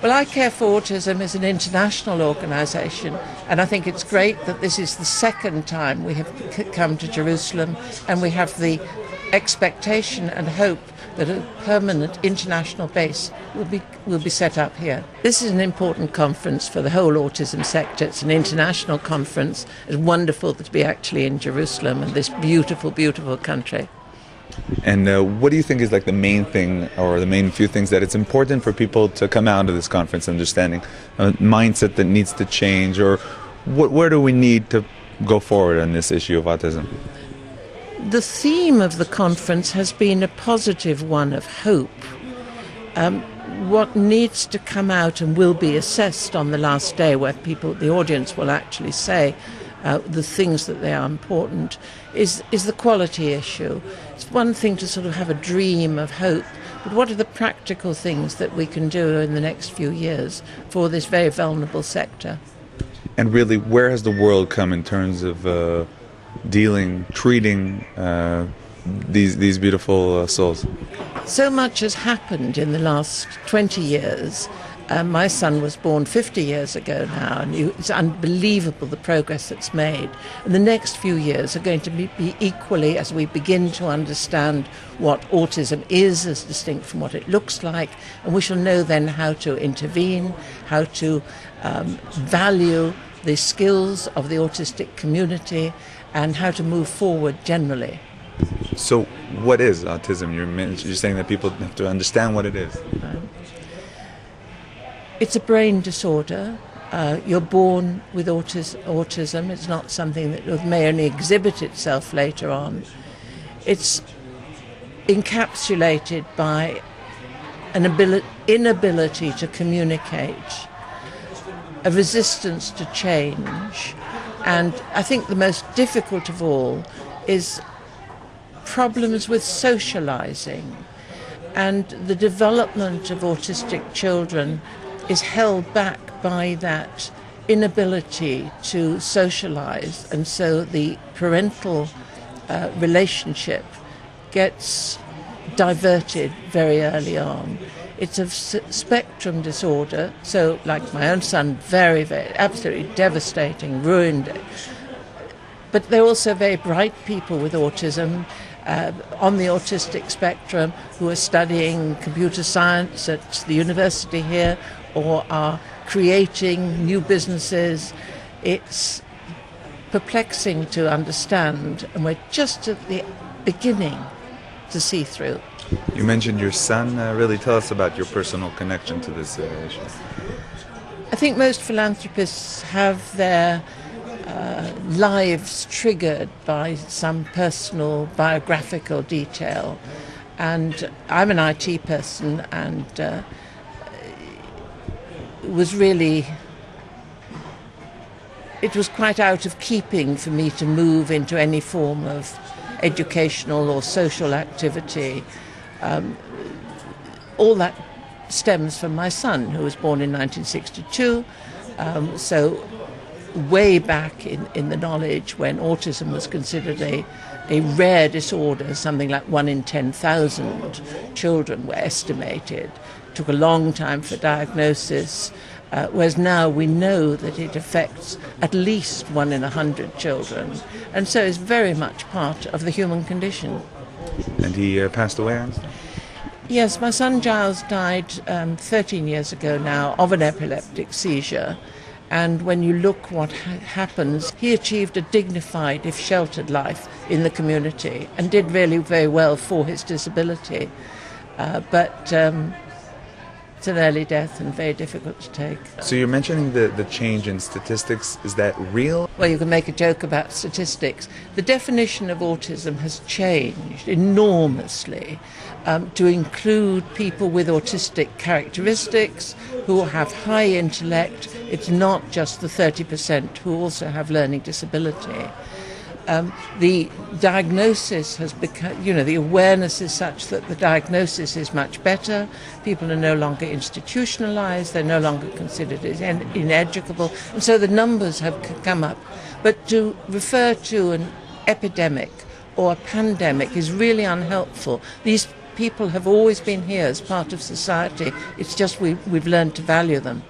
Well, I Care for Autism is an international organisation, and I think it's great that this is the second time we have come to Jerusalem, and we have the expectation and hope that a permanent international base will be set up here. This is an important conference for the whole autism sector. It's an international conference. It's wonderful to be actually in Jerusalem and this beautiful, beautiful country. And what do you think is like the main thing, or the main few things that it's important for people to come out of this conference understanding? A mindset that needs to change, or where do we need to go forward on this issue of autism? The theme of the conference has been a positive one of hope. What needs to come out and will be assessed on the last day, where the audience will actually say the things that they are important, is the quality issue. It's one thing to sort of have a dream of hope, but what are the practical things that we can do in the next few years for this very vulnerable sector? And really, where has the world come in terms of treating these beautiful souls? So much has happened in the last 20 years. My son was born 50 years ago now, and it's unbelievable the progress that's made. And the next few years are going to be equally, as we begin to understand what autism is as distinct from what it looks like, and we shall know then how to intervene, how to value the skills of the autistic community, and how to move forward generally. So what is autism? You're saying that people have to understand what it is. It's a brain disorder. You're born with autism. It's not something that may only exhibit itself later on. It's encapsulated by an inability to communicate, a resistance to change, and I think the most difficult of all is problems with socializing. And the development of autistic children is held back by that inability to socialize, and so the parental relationship gets diverted very early on. It's a spectrum disorder, so like my own son, very, very, absolutely devastating, ruined it. But they're also very bright people with autism, on the autistic spectrum, who are studying computer science at the university here, or are creating new businesses. It's perplexing to understand, and we're just at the beginning to see through. You mentioned your son. Really tell us about your personal connection to this issue. I think most philanthropists have their lives triggered by some personal biographical detail, and I'm an IT person, and it was quite out of keeping for me to move into any form of educational or social activity. All that stems from my son, who was born in 1962, so way back in the knowledge when autism was considered a rare disorder. Something like 1 in 10,000 children were estimated. It took a long time for diagnosis, whereas now we know that it affects at least 1 in 100 children, and so is very much part of the human condition. And he passed away, I understand? Yes, my son Giles died 13 years ago now of an epileptic seizure. And when you look what happens, he achieved a dignified, if sheltered, life in the community and did really very well for his disability. But it's an early death and very difficult to take. So you're mentioning the change in statistics. Is that real? Well, you can make a joke about statistics. The definition of autism has changed enormously to include people with autistic characteristics who have high intellect. It's not just the 30% who also have learning disability. The diagnosis has become, the awareness is such that the diagnosis is much better. People are no longer institutionalized, they're no longer considered as ineducable, and so the numbers have come up. But to refer to an epidemic or a pandemic is really unhelpful. These people have always been here as part of society. It's just we've learned to value them.